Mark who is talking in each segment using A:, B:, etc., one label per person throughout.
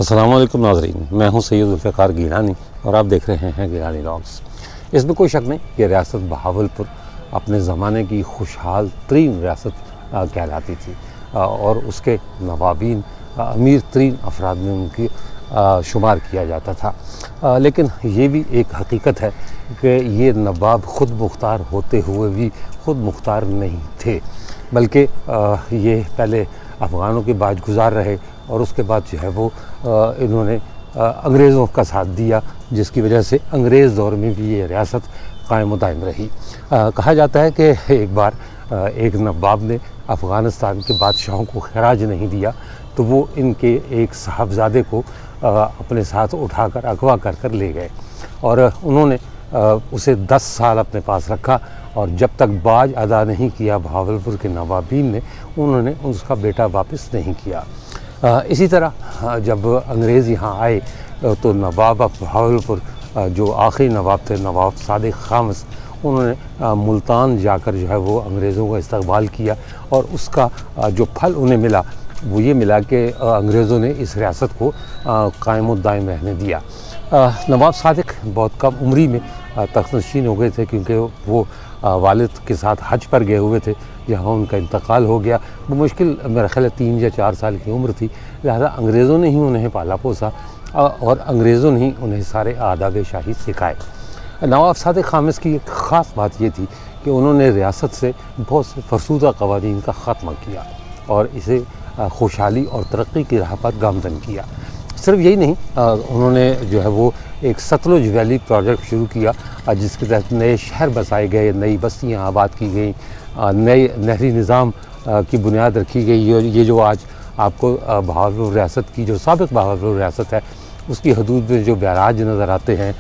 A: अस्सलाम वालेकुम नाज़रीन, मैं हूं सैयद ज़ुल्फ़िकार गिलानी और आप देख रहे हैं गिलानी व्लॉग्स। इसमें कोई शक नहीं कि रियासत बहावलपुर अपने ज़माने की खुशहाल तरीन रियासत कहलाती थी और उसके नवाबीन अमीर तरीन अफराद में उनकी शुमार किया जाता था। लेकिन ये भी एक हकीकत है कि ये नवाब ख़ुद मुख्तार होते हुए भी ख़ुद मुख्तार नहीं थे, बल्कि ये पहले अफ़गानों के बाजगुज़ार रहे और उसके बाद जो है वो इन्होंने अंग्रेज़ों का साथ दिया, जिसकी वजह से अंग्रेज़ दौर में भी ये रियासत कायम व दायम रही। कहा जाता है कि एक बार एक नवाब ने अफ़गानिस्तान के बादशाहों को खराज नहीं दिया तो वो इनके एक साहबजादे को अपने साथ उठाकर अगवा कर ले गए और उन्होंने उसे 10 साल अपने पास रखा और जब तक बाज अदा नहीं किया बहावलपुर के नवाबीन ने, उन्होंने उसका बेटा वापस नहीं किया। इसी तरह जब अंग्रेज़ यहाँ आए तो नवाब बहावलपुर जो आखिरी नवाब थे, नवाब सादिक खामस, उन्होंने मुल्तान जाकर जो है वो अंग्रेज़ों का इस्तकबाल किया और उसका जो फल उन्हें मिला वो ये मिला कि अंग्रेज़ों ने इस रियासत को कायम व दायम रहने दिया। नवाब सादिक बहुत कम उम्री में तख्तनशीन हो गए थे, क्योंकि वो वालिद के साथ हज पर गए हुए थे जहाँ उनका इंतकाल हो गया। वो मुश्किल मेरा ख़्याल 3 या 4 साल की उम्र थी, लिहाजा अंग्रेज़ों ने ही उन्हें पाला पोसा और अंग्रेज़ों ने ही उन्हें सारे आदाब शाही सिखाए। नवाब सादिक खामिस की एक ख़ास बात ये थी कि उन्होंने रियासत से बहुत से फरसूदा क़वानीन का ख़ात्मा किया और इसे खुशहाली और तरक्की की राह पर गामज़न किया। सिर्फ यही नहीं, उन्होंने जो है वो एक सतलुज वैली प्रोजेक्ट शुरू किया जिसके तहत नए शहर बसाए गए, नई बस्तियाँ आबाद की गई, नए नहरी निज़ाम की बुनियाद रखी गई। ये जो आज आपको बहावलपुर रियासत की जो साबिक़ बहावलपुर रियासत है उसकी हदूद में जो बैराज नज़र आते हैं,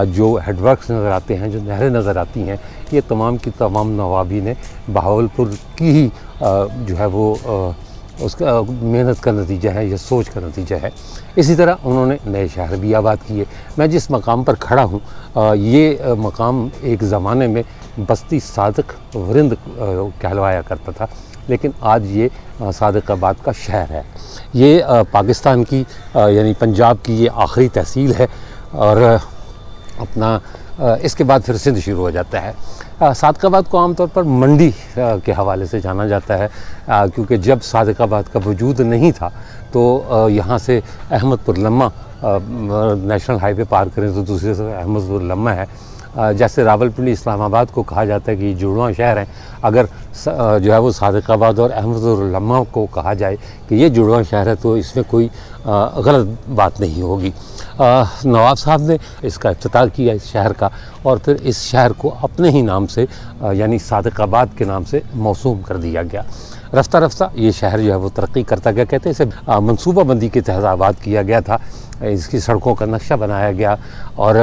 A: जो हेडवर्क्स नज़र आते हैं, जो नहरें नज़र आती हैं, ये तमाम की तमाम नवाबी ने बहावलपुर की ही जो है वो उसका मेहनत का नतीजा है या सोच का नतीजा है। इसी तरह उन्होंने नए शहर भी आबाद किए। मैं जिस मकाम पर खड़ा हूँ ये मकाम एक ज़माने में बस्ती सादिक वरिंद कहलवाया करता था, लेकिन आज ये सादिकाबाद का शहर है। ये पाकिस्तान की यानी पंजाब की ये आखिरी तहसील है और अपना इसके बाद फिर सिंध शुरू हो जाता है। सादिकाबाद को आमतौर पर मंडी के हवाले से जाना जाता है, क्योंकि जब सादिकाबाद का वजूद नहीं था तो यहाँ से अहमदपुर लम्मा नेशनल हाईवे पार करें तो दूसरे से अहमदपुर लम्मा है। जैसे रावलपिंडी इस्लामाबाद को कहा जाता है कि ये जुड़वां शहर हैं, अगर जो है वो सादिकाबाद और अहमदपुर लम्मा को कहा जाए कि ये जुड़वां शहर है तो इसमें कोई गलत बात नहीं होगी। नवाब साहब ने इसका इफ्तिताह किया इस शहर का और फिर इस शहर को अपने ही नाम से यानी सादिकाबाद के नाम से मौसूम कर दिया गया। रफ्ता रफ्ता ये शहर जो है वो तरक्की करता गया। कहते हैं इसे मनसूबा बंदी के तहत आबाद किया गया था, इसकी सड़कों का नक्शा बनाया गया और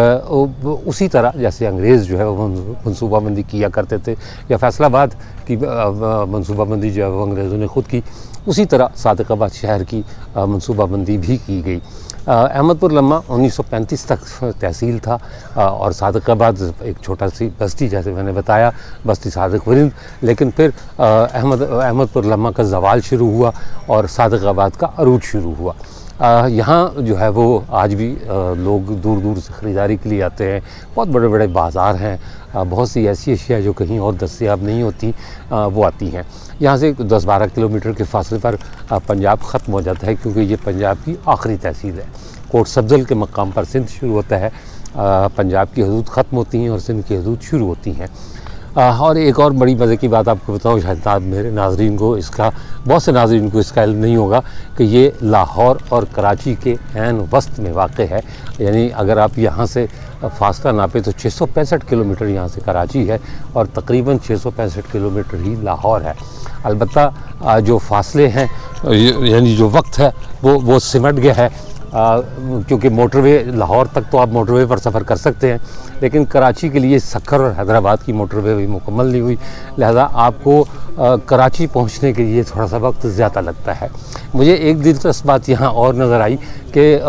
A: उसी तरह जैसे अंग्रेज़ जो है वो मनसूबा बंदी किया करते थे या फैसलाबाद की मनसूबा बंदी जो है वो अंग्रेज़ों ने ख़ुद की, उसी तरह सादिकाबाद शहर की मनसूबा बंदी भी की गई। अहमदपुर लम्मा 1935 तक तहसील था और सादिकाबाद एक छोटा सी बस्ती, जैसे मैंने बताया, बस्ती सादिक वरिंद। लेकिन फिर अहमदपुर लम्मा का ज़वाल शुरू हुआ और सादिकाबाद का अरूज शुरू हुआ। यहाँ जो है वो आज भी लोग दूर दूर से ख़रीदारी के लिए आते हैं। बहुत बड़े बड़े बाज़ार हैं, बहुत सी ऐसी अशिया जो कहीं और दस्तयाब नहीं होती वो आती हैं। यहाँ से 10-12 किलोमीटर के फासले पर पंजाब ख़त्म हो जाता है, क्योंकि ये पंजाब की आखिरी तहसील है। कोट सब्ज़ल के मकाम पर सिंध शुरू होता है, पंजाब की हदूद ख़त्म होती हैं और सिंध की हदूद शुरू होती हैं। और एक और बड़ी मज़े की बात आपको बताऊँ, शायद मेरे नाज़रीन को इसका, बहुत से नाज़रीन को इसका इल्म नहीं होगा कि ये लाहौर और कराची के ऐन वस्त में वाक़ है। यानी अगर आप यहाँ से फासला नापे तो 665 किलोमीटर यहाँ से कराची है और तकरीबन 665 किलोमीटर ही लाहौर है। अलबत्ता जो फासले हैं यानी जो वक्त है वो सिमट गया है, क्योंकि मोटरवे लाहौर तक तो आप मोटरवे पर सफ़र कर सकते हैं, लेकिन कराची के लिए सक्खर और हैदराबाद की मोटरवे भी मुकम्मल नहीं हुई, लिहाजा आपको कराची पहुंचने के लिए थोड़ा सा वक्त ज़्यादा लगता है। मुझे एक दिलचस्प बात यहाँ और नज़र आई कि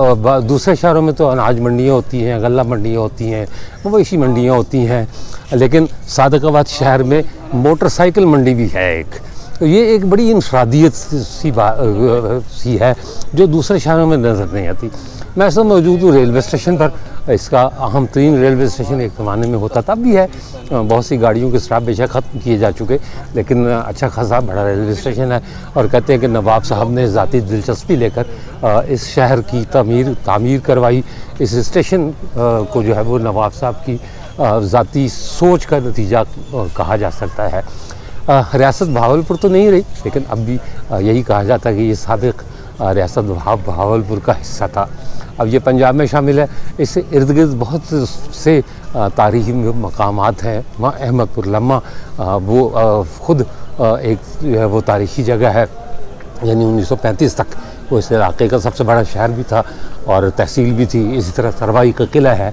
A: दूसरे शहरों में तो अनाज मंडियाँ होती हैं, गल्ला मंडियाँ होती हैं, मवेशी मंडियाँ होती हैं, लेकिन सादिकाबाद शहर में मोटरसाइकिल मंडी भी है एक। تو یہ ایک بڑی انفرادیت سی ہے جو دوسرے شہروں میں نظر نہیں آتی۔ میں اس وقت موجود ہوں ریلوے اسٹیشن پر۔ اس کا اہم ترین ریلوے اسٹیشن ایک زمانے میں ہوتا تھا، اب بھی ہے، بہت سی گاڑیوں کے اسٹاپ بیشک ختم کیے جا چکے، لیکن اچھا خاصا بڑا ریلوے اسٹیشن ہے۔ اور کہتے ہیں کہ نواب صاحب نے ذاتی دلچسپی لے کر اس شہر کی تعمیر کروائی۔ اس اسٹیشن کو جو ہے وہ نواب صاحب کی ذاتی سوچ کا نتیجہ کہا جا سکتا ہے۔ ریاست بہاولپور تو نہیں رہی، لیکن اب بھی یہی کہا جاتا ہے کہ یہ سابق ریاست بہاولپور کا حصہ تھا، اب یہ پنجاب میں شامل ہے۔ اس سے ارد گرد بہت سے تاریخی مقامات ہیں۔ وہاں احمد پور لمہ وہ خود ایک جو ہے وہ تاریخی جگہ ہے، یعنی 1935 تک وہ اس علاقے کا سب سے بڑا شہر بھی تھا اور تحصیل بھی تھی۔ اسی طرح سروائی کا قلعہ ہے،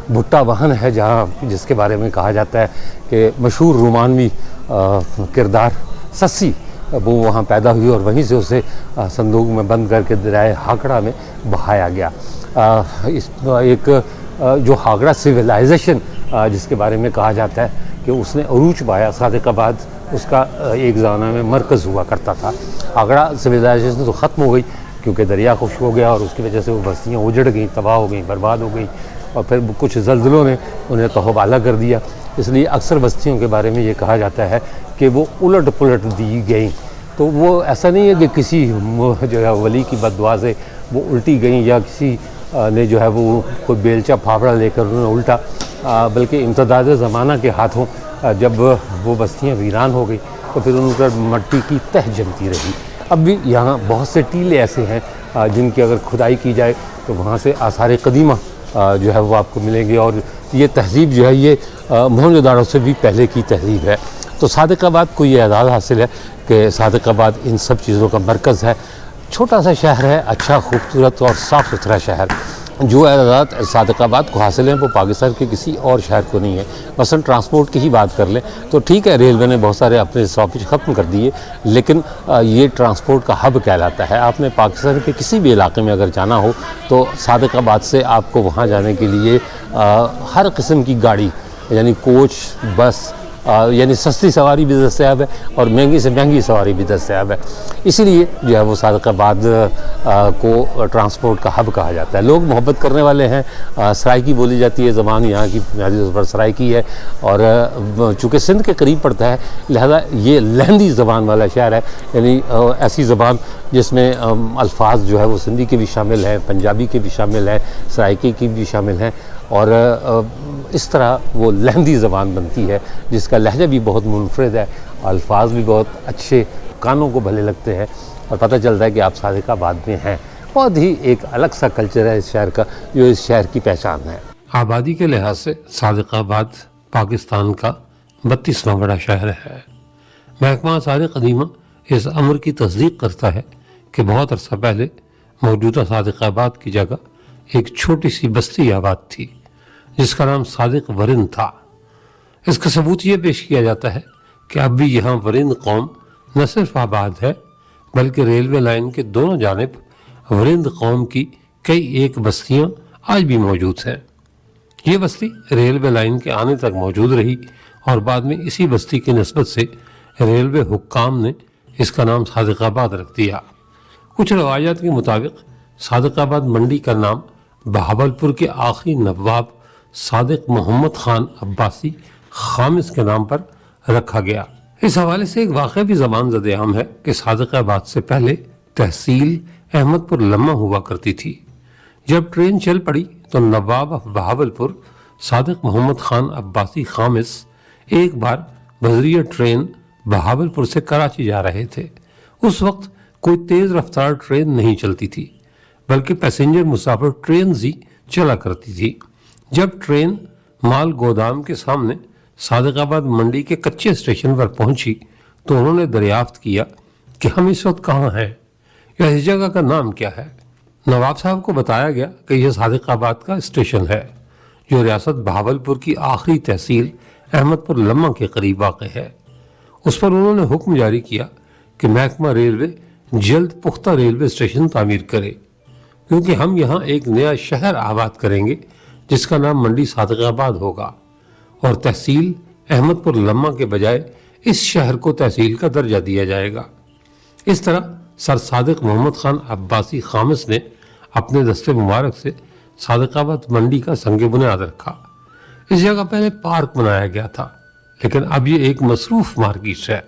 A: بھٹا وہن ہے جہاں جس کے بارے میں کہا جاتا ہے کہ مشہور رومانوی کردار سسی وہ وہاں پیدا ہوئی اور وہیں سے اسے صندوق میں بند کر کے دریائے ہاکڑا میں بہایا گیا۔ ایک جو ہاگڑا سویلائزیشن جس کے بارے میں کہا جاتا ہے کہ اس نے عروج پایا، صادق آباد اس کا ایک زمانہ میں مرکز ہوا کرتا تھا۔ ہاگڑا سویلائزیشن تو ختم ہو گئی کیونکہ دریا خشک ہو گیا اور اس کی وجہ سے وہ بستیاں اجڑ گئیں، تباہ ہو گئیں، برباد ہو گئیں، اور پھر کچھ زلزلوں نے انہیں تہوبالہ کر دیا۔ اس لیے اکثر بستیوں کے بارے میں یہ کہا جاتا ہے کہ وہ الٹ پلٹ دی گئیں۔ تو وہ ایسا نہیں ہے کہ کسی جو ہے ولی کی بد دعا سے وہ الٹی گئیں یا کسی نے جو ہے وہ کوئی بیلچا پھاپڑا لے کر انہوں نے الٹا، بلکہ امتداد زمانہ کے ہاتھوں جب وہ بستیاں ویران ہو گئی تو پھر ان پر مٹی کی تہ جمتی رہی۔ اب بھی یہاں بہت سے ٹیلے ایسے ہیں جن کی اگر کھدائی کی جائے تو وہاں سے آثار قدیمہ جو ہے وہ آپ کو ملیں گے، اور یہ تہذیب جو ہے یہ موہنجو داڑو سے بھی پہلے کی تہذیب ہے۔ تو صادق آباد کو یہ اعزاز حاصل ہے کہ صادق آباد ان سب چیزوں کا مرکز ہے۔ چھوٹا سا شہر ہے، اچھا خوبصورت اور صاف ستھرا شہر۔ جو اعزازات صادق آباد کو حاصل ہیں وہ پاکستان کے کسی اور شہر کو نہیں ہے۔ مثلا ٹرانسپورٹ کی ہی بات کر لیں تو ٹھیک ہے، ریلوے نے بہت سارے اپنے اسٹاپیج ختم کر دیے، لیکن یہ ٹرانسپورٹ کا ہب کہلاتا ہے۔ آپ نے پاکستان کے کسی بھی علاقے میں اگر جانا ہو تو صادق آباد سے آپ کو وہاں جانے کے لیے ہر قسم کی گاڑی، یعنی کوچ، بس، یعنی سستی سواری بھی دستیاب ہے اور مہنگی سے مہنگی سواری بھی دستیاب ہے۔ اسی لیے جو ہے وہ صادق آباد کو ٹرانسپورٹ کا ہب کہا جاتا ہے۔ لوگ محبت کرنے والے ہیں، سرائیکی بولی جاتی ہے، زبان یہاں کی بنیادی طور پر سرائیکی ہے، اور چونکہ سندھ کے قریب پڑتا ہے لہذا یہ لہندی زبان والا شہر ہے، یعنی ایسی زبان جس میں الفاظ جو ہے وہ سندھی کے بھی شامل ہیں، پنجابی کے بھی شامل ہیں، سرائیکی کی بھی شامل ہیں، اور اس طرح وہ لہندی زبان بنتی ہے جس کا لہجہ بھی بہت منفرد ہے، الفاظ بھی بہت اچھے کانوں کو بھلے لگتے ہیں، اور پتہ چلتا ہے کہ آپ صادق آباد میں ہیں۔ بہت ہی ایک الگ سا کلچر ہے اس شہر کا جو اس شہر کی پہچان ہے۔ آبادی کے لحاظ سے صادق آباد پاکستان کا 32واں بڑا شہر ہے۔ محکمہ آثار قدیمہ اس امر کی تصدیق کرتا ہے کہ بہت عرصہ پہلے موجودہ صادق آباد کی جگہ ایک چھوٹی سی بستی آباد تھی جس کا نام صادق ورند تھا۔ اس کا ثبوت یہ پیش کیا جاتا ہے کہ اب بھی یہاں ورند قوم نہ صرف آباد ہے بلکہ ریلوے لائن کے دونوں جانب ورند قوم کی کئی ایک بستیاں آج بھی موجود ہیں۔ یہ بستی ریلوے لائن کے آنے تک موجود رہی اور بعد میں اسی بستی کی نسبت سے ریلوے حکام نے اس کا نام صادق آباد رکھ دیا۔ کچھ روایات کے مطابق صادق آباد منڈی کا نام بہاولپور کے آخری نواب صادق محمد خان عباسی خامس کے نام پر رکھا گیا۔ اس حوالے سے ایک واقعہ بھی زبان زد عام ہے کہ صادق آباد سے پہلے تحصیل احمد پور لمہ ہوا کرتی تھی۔ جب ٹرین چل پڑی تو نواب بہاولپور صادق محمد خان عباسی خامس ایک بار بذریعہ ٹرین بہاولپور سے کراچی جا رہے تھے۔ اس وقت کوئی تیز رفتار ٹرین نہیں چلتی تھی بلکہ پیسنجر مسافر ٹرین ہی چلا کرتی تھی۔ جب ٹرین مال گودام کے سامنے صادق آباد منڈی کے کچے اسٹیشن پر پہنچی تو انہوں نے دریافت کیا کہ ہم اس وقت کہاں ہیں یا اس جگہ کا نام کیا ہے۔ نواب صاحب کو بتایا گیا کہ یہ صادق آباد کا اسٹیشن ہے جو ریاست بہاولپور کی آخری تحصیل احمد پور لمہ کے قریب واقع ہے۔ اس پر انہوں نے حکم جاری کیا کہ محکمہ ریلوے جلد پختہ ریلوے اسٹیشن تعمیر کرے کیونکہ ہم یہاں ایک نیا شہر آباد کریں گے جس کا نام منڈی صادق آباد ہوگا، اور تحصیل احمد پور لمہ کے بجائے इस शहर को तहसील का दर्जा दिया जाएगा। इस तरह सर सादिक मोहम्मद खान अब्बासी खामिस ने अपने दस्ते मुबारक से सादिकाबाद मंडी का संग बुनियाद रखा। इस जगह पहले पार्क बनाया गया था, लेकिन अब ये एक मसरूफ मार्केट है।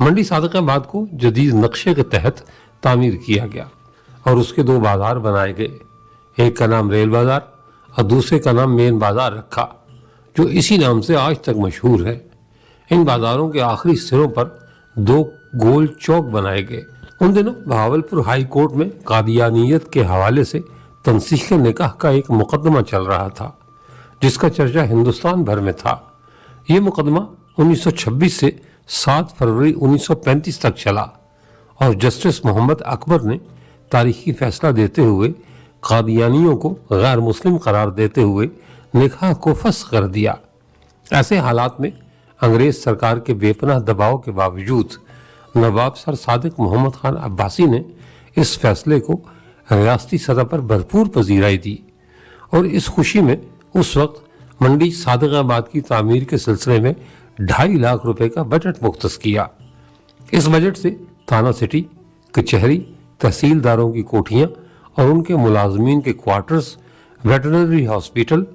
A: मंडी सादिकाबाद को जदीद नक्शे के तहत तामीर किया गया और उसके दो बाजार बनाए गए। एक का नाम रेल बाजार और दूसरे का नाम मेन बाजार रखा, जो इसी नाम से आज तक मशहूर है। इन बाजारों के आखिरी सिरों पर दो गोल चौक बनाए गए। उन दिनों बहावलपुर हाई कोर्ट में कादियानियत के हवाले से तंसीख निकाह का एक मुकदमा चल रहा था, जिसका चर्चा हिंदुस्तान भर में था। ये मुकदमा 1926 से 7 फरवरी 1935 तक चला और जस्टिस मोहम्मद अकबर ने तारीखी फैसला देते हुए कादियानियों को गैर मुस्लिम करार देते हुए निकाह को फस्ख कर दिया। ऐसे हालात में अंग्रेज सरकार के बेपनाह दबाव के बावजूद नवाब सर सादिक मोहम्मद खान अब्बासी ने इस फैसले को रियासती सतह पर भरपूर पजीराई दी और इस खुशी में उस वक्त मंडी सादिकाबाद की तामीर के सिलसिले में 2.5 लाख रुपए का बजट मुख्तस किया। इस बजट से थाना सिटी, कचहरी, तहसीलदारों की कोठियां और उनके मुलाजमीन के quarters, veterinary hospital,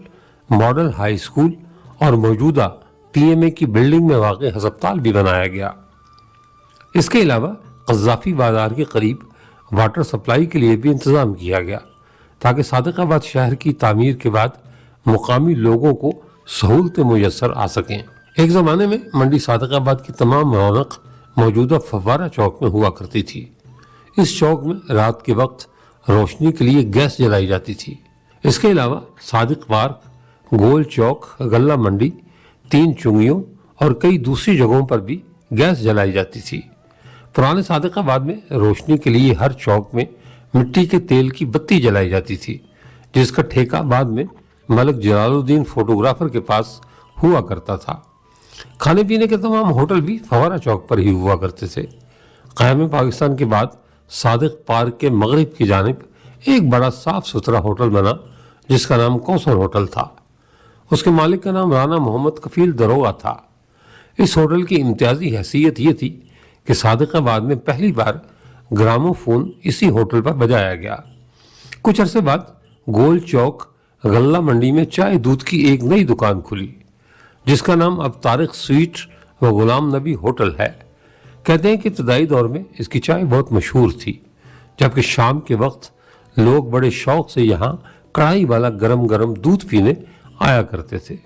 A: model high school और मौजूदा पीएमए की बिल्डिंग में वाक़ हस्पताल भी बनाया गया। इसके अलावा कज़ाफ़ी बाजार के करीब वाटर सप्लाई के लिए भी इंतज़ाम किया गया, ताकि सादिकाबाद शहर की तामीर के बाद मुकामी लोगों को सहूलतें मुयस्सर आ सकें। एक ज़माने में मंडी सादिकाबाद की तमाम रौनक मौजूदा फव्वारा चौक में हुआ करती थी। इस चौक में रात के वक्त रोशनी के लिए गैस जलाई जाती थी। इसके अलावा सादिक पार्क, गोल चौक, गल्ला मंडी, 3 चुंगियों और कई दूसरी जगहों पर भी गैस जलाई जाती थी। पुराने सादिकाबाद में रोशनी के लिए हर चौक में मिट्टी के तेल की बत्ती जलाई जाती थी, जिसका ठेका बाद में मलिक जलालुद्दीन फोटोग्राफर के पास हुआ करता था। खाने पीने के तमाम होटल भी फव्वारा चौक पर ही हुआ करते थे। क़याम पाकिस्तान के बाद सादिक पार्क के मगरिब की जानिब एक बड़ा साफ सुथरा होटल बना, जिसका नाम कौसर होटल था। उसके मालिक का नाम राना मोहम्मद कफील दरोगा था। इस होटल की इम्तियाजी हैसियत ये थी कि सादिकाबाद में पहली बार ग्रामोफोन इसी होटल पर बजाया गया। कुछ अरसे बाद गोल चौक गल्ला मंडी में चाय दूध की एक नई दुकान खुली, जिसका नाम अब तारिक स्वीट व गुलाम नबी होटल है। कहते हैं कि इब्तदाई दौर में इसकी चाय बहुत मशहूर थी, जबकि शाम के वक्त लोग बड़े शौक से यहाँ कढ़ाई वाला गरम गरम दूध पीने आया करते थे।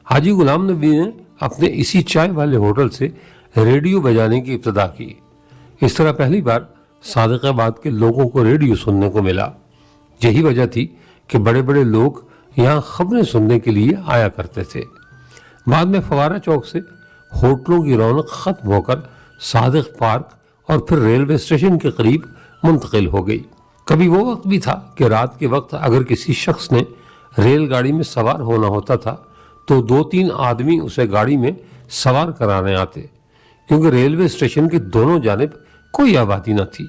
A: हाजी गुलाम नबी ने अपने इसी चाय वाले होटल से रेडियो बजाने की इब्तदा की। इस तरह पहली बार सादिकाबाद के लोगों को रेडियो सुनने को मिला। यही वजह थी कि बड़े बड़े लोग यहाँ खबरें सुनने के लिए आया करते थे। बाद में फव्वारा चौक से होटलों की रौनक खत्म होकर सादिक पार्क और फिर रेलवे स्टेशन के करीब मुंतकिल हो गई। कभी वो वक्त भी था कि रात के वक्त अगर किसी शख्स ने रेलगाड़ी में सवार होना होता था तो 2-3 आदमी उसे गाड़ी में सवार कराने आते, क्योंकि रेलवे स्टेशन के दोनों जानिब कोई आबादी न थी।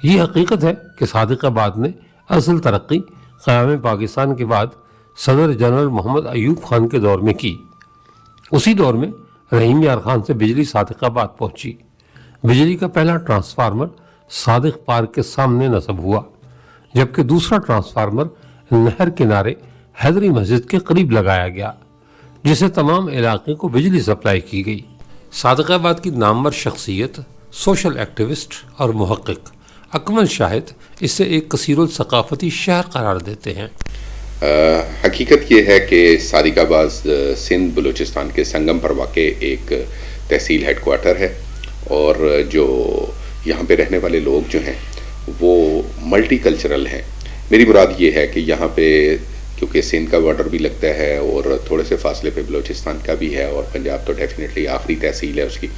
A: ये हकीकत है कि सादिकाबाद ने असल तरक्की क़याम पाकिस्तान के बाद सदर जनरल मोहम्मद अयूब खान के दौर में की। उसी दौर में रहीम यार खान से बिजली सादिकाबाद पहुंची। बिजली का पहला ट्रांसफार्मर सादिक पार्क के सामने नस्ब हुआ, जबकि दूसरा ट्रांसफार्मर नहर किनारे हैदरी मस्जिद के करीब लगाया गया, जिससे तमाम इलाके को बिजली सप्लाई की गई। सादिकाबाद की नामवर शख्सियत, सोशल एक्टिविस्ट और मुहक्किक अकमल शाहिद इसे एक कसीरुल सकाफती शहर करार देते हैं।
B: हकीकत ये है कि सादिकाबाद सिंध बलूचिस्तान के संगम पर वाक़े एक तहसील हेडक्वार्टर है और जो यहाँ पे रहने वाले लोग जो हैं वो मल्टी कल्चरल हैं। मेरी मुराद ये है कि यहाँ पे क्योंकि सिंध का बॉर्डर भी लगता है और थोड़े से फासले पे बलूचिस्तान का भी है और पंजाब तो डेफिनेटली आखिरी तहसील है उसकी,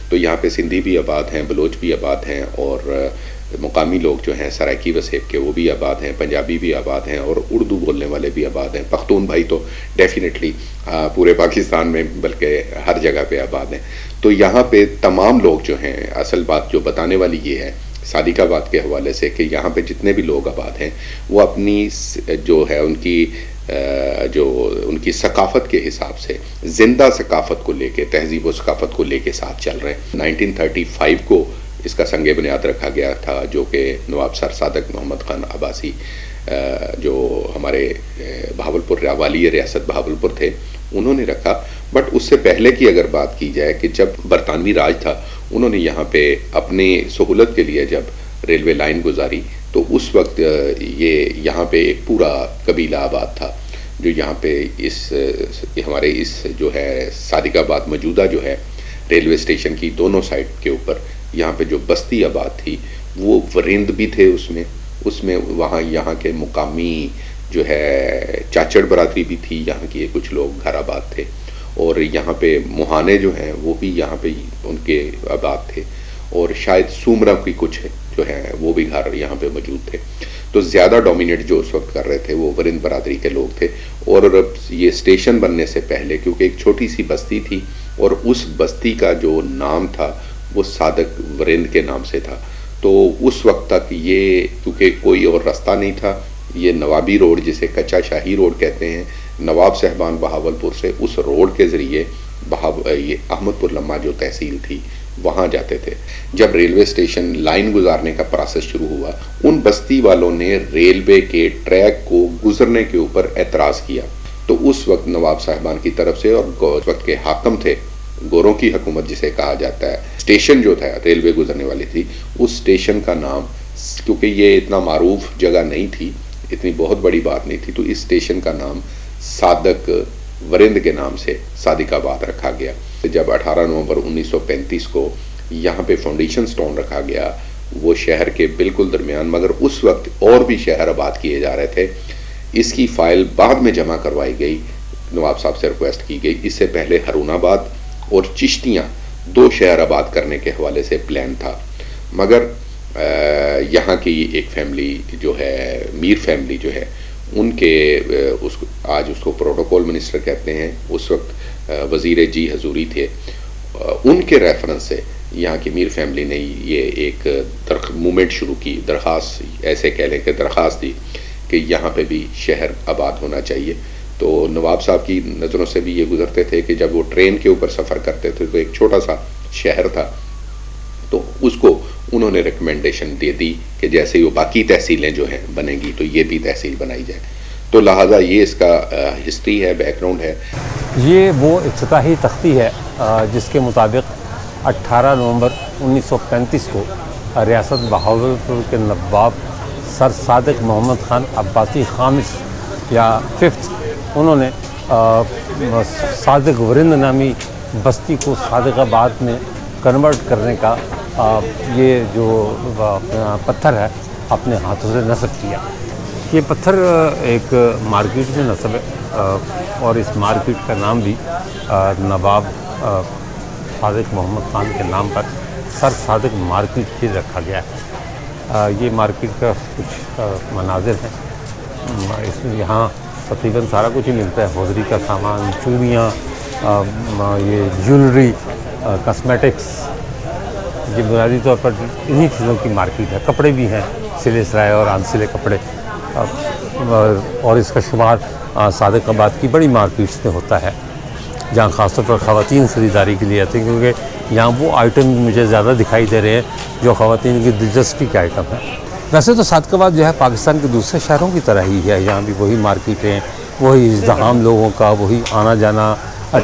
B: तो यहाँ पे सिंधी भी आबाद हैं, बलोच भी आबाद हैं और मुकामी लोग जो हैं सराइकी वसेब के वो भी आबाद हैं, पंजाबी भी आबाद हैं और उर्दू बोलने वाले भी आबाद हैं। पख्तून भाई तो डेफिनेटली पूरे पाकिस्तान में बल्कि हर जगह पे आबाद हैं। तो यहाँ पे तमाम लोग जो हैं, असल बात जो बताने वाली ये है सादिकाबाद के हवाले से कि यहाँ पे जितने भी लोग आबाद हैं वो अपनी जो है उनकी جو ان کی ثقافت کے حساب سے زندہ ثقافت کو لے کے، تہذیب و ثقافت کو لے کے ساتھ چل رہے ہیں۔ 1935 کو اس کا سنگ بنیاد رکھا گیا تھا، جو کہ نواب سر صادق محمد خان عباسی جو ہمارے بہاولپور والی ریاست بہاولپور تھے، انہوں نے رکھا۔ بٹ اس سے پہلے کی اگر بات کی جائے کہ جب برطانوی راج تھا، انہوں نے یہاں پہ اپنی سہولت کے لیے جب ریلوے لائن گزاری تو اس وقت یہاں پہ ایک پورا قبیلہ آباد تھا، جو یہاں پہ ہمارے اس جو ہے صادق آباد موجودہ جو ہے ریلوے اسٹیشن کی دونوں سائڈ کے اوپر یہاں پہ جو بستی آباد تھی وہ ورند بھی تھے اس میں وہاں یہاں کے مقامی جو ہے چاچڑ برادری بھی تھی، یہاں کے کچھ لوگ گھر آباد تھے، اور یہاں پہ مہانے جو ہیں وہ بھی یہاں پہ ان کے آباد تھے، اور شاید سومرا کی کچھ جو ہیں وہ بھی گھر یہاں پہ موجود تھے۔ تو زیادہ ڈومینیٹ جو اس وقت کر رہے تھے وہ ورند برادری کے لوگ تھے، اور یہ اسٹیشن بننے سے پہلے کیونکہ ایک چھوٹی سی بستی تھی اور اس بستی کا جو نام تھا وہ صادق ورند کے نام سے تھا، تو اس وقت تک یہ کیونکہ کوئی اور رستہ نہیں تھا، یہ نوابی روڈ جسے کچا شاہی روڈ کہتے ہیں، نواب صاحبان بہاولپور سے اس روڈ کے ذریعے یہ احمد پور لمحہ جو تحصیل تھی وہاں جاتے تھے۔ جب ریلوے اسٹیشن لائن گزارنے کا پروسیس شروع ہوا، ان بستی والوں نے ریلوے کے ٹریک کو گزرنے کے اوپر اعتراض کیا، تو اس وقت نواب صاحبان کی طرف سے اور اس وقت کے حاکم تھے، گوروں کی حکومت جسے کہا جاتا ہے، اسٹیشن جو تھا ریلوے گزرنے والی تھی، اس اسٹیشن کا نام کیونکہ یہ اتنا معروف جگہ نہیں تھی، اتنی بہت بڑی بات نہیں تھی، تو اس اسٹیشن کا نام صادق ورند کے نام سے صادق آباد رکھا گیا۔ جب 18 نومبر 1935 کو یہاں پہ فاؤنڈیشن سٹون رکھا گیا، وہ شہر کے بالکل درمیان، مگر اس وقت اور بھی شہر آباد کیے جا رہے تھے، اس کی فائل بعد میں جمع کروائی گئی، نواب صاحب سے ریکویسٹ کی گئی۔ اس سے پہلے ہارون آباد اور چشتیاں 2 شہر آباد کرنے کے حوالے سے پلان تھا، مگر یہاں کی ایک فیملی جو ہے میر فیملی جو ہے ان کے آج اس کو پروٹوکول منسٹر کہتے ہیں، اس وقت وزیر جی حضوری تھے، ان کے ریفرنس سے یہاں کی میر فیملی نے یہ ایک موومنٹ شروع کی، درخواست ایسے کہہ لیں کہ درخواست دی کہ یہاں پہ بھی شہر آباد ہونا چاہیے۔ تو نواب صاحب کی نظروں سے بھی یہ گزرتے تھے کہ جب وہ ٹرین کے اوپر سفر کرتے تھے تو ایک چھوٹا سا شہر تھا، تو اس کو انہوں نے ریکمنڈیشن دے دی کہ جیسے وہ باقی تحصیلیں جو ہیں بنے گی تو یہ بھی تحصیل بنائی جائے، تو لہٰذا یہ اس کا ہسٹری ہے، بیک گراؤنڈ ہے۔
A: یہ وہ افتتاحی تختی ہے جس کے مطابق 18 نومبر 1935 کو ریاست بہاولپور کے نواب سر صادق محمد خان عباسی خامس یا 5 انہوں نے صادق ورند نامی بستی کو صادق آباد میں کنورٹ کرنے کا یہ جو پتھر ہے اپنے ہاتھوں سے نصب کیا۔ یہ پتھر ایک مارکیٹ میں نصب ہے اور اس مارکیٹ کا نام بھی نواب صادق محمد خان کے نام پر سر صادق مارکیٹ ہی رکھا گیا ہے۔ یہ مارکیٹ کا کچھ مناظر ہیں، اس میں یہاں تقریباً سارا کچھ ہی ملتا ہے، ہوزری کا سامان، چوڑیاں، یہ جیولری، کاسمیٹکس، یہ بنیادی طور پر انہی چیزوں کی مارکیٹ ہے۔ کپڑے بھی ہیں، سلے سرائے اور آنسلے کپڑے، اور اس کا شمار صادق آباد کی بڑی مارکیٹس میں ہوتا ہے جہاں خاص طور پر خواتین خریداری کے لیے آتے ہیں، کیونکہ یہاں وہ آئٹم مجھے زیادہ دکھائی دے رہے ہیں جو خواتین کی دلچسپی کے آئٹم ہیں۔ ویسے تو صادق آباد جو ہے پاکستان کے دوسرے شہروں کی طرح ہی ہے، یہاں بھی وہی مارکیٹیں، وہی ازدحام لوگوں کا، وہی آنا جانا،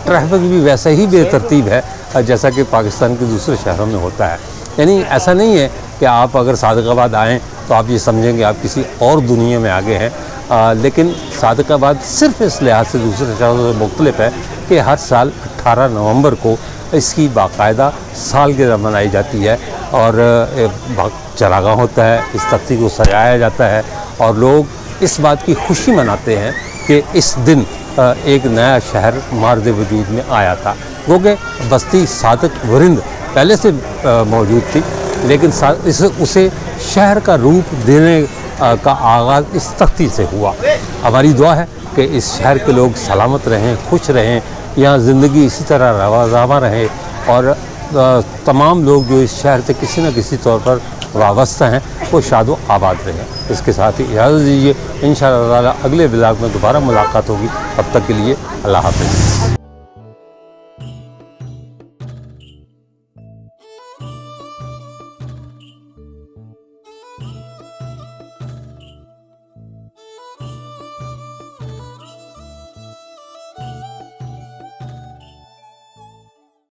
A: ٹریفک بھی ویسے ہی بے ترتیب ہے جیسا کہ پاکستان کے دوسرے شہروں میں ہوتا ہے۔ یعنی ایسا نہیں ہے کہ آپ اگر صادق آباد آئیں تو آپ یہ سمجھیں کہ آپ کسی اور دنیا میں آگے ہیں، لیکن صادق آباد صرف اس لحاظ سے دوسرے شہروں سے مختلف ہے کہ ہر سال 18 نومبر کو اس کی باقاعدہ سالگرہ منائی جاتی ہے اور چراغاں ہوتا ہے، اس تختی کو سجایا جاتا ہے اور لوگ اس بات کی خوشی مناتے ہیں کہ اس دن ایک نیا شہر مارد وجود میں آیا تھا، کیونکہ بستی صادق ورند پہلے سے موجود تھی، لیکن اسے شہر کا روپ دینے کا آغاز اس تختی سے ہوا۔ ہماری دعا ہے کہ اس شہر کے لوگ سلامت رہیں، خوش رہیں، یہاں زندگی اسی طرح رواں رہے اور تمام لوگ جو اس شہر سے کسی نہ کسی طور پر وابستہ ہیں وہ شاد و آباد رہیں. اس کے ساتھ ہی اجازت دیجیے، انشاءاللہ تعالی اگلے ولاگ میں دوبارہ ملاقات ہوگی. اب تک کے لیے اللہ حافظ.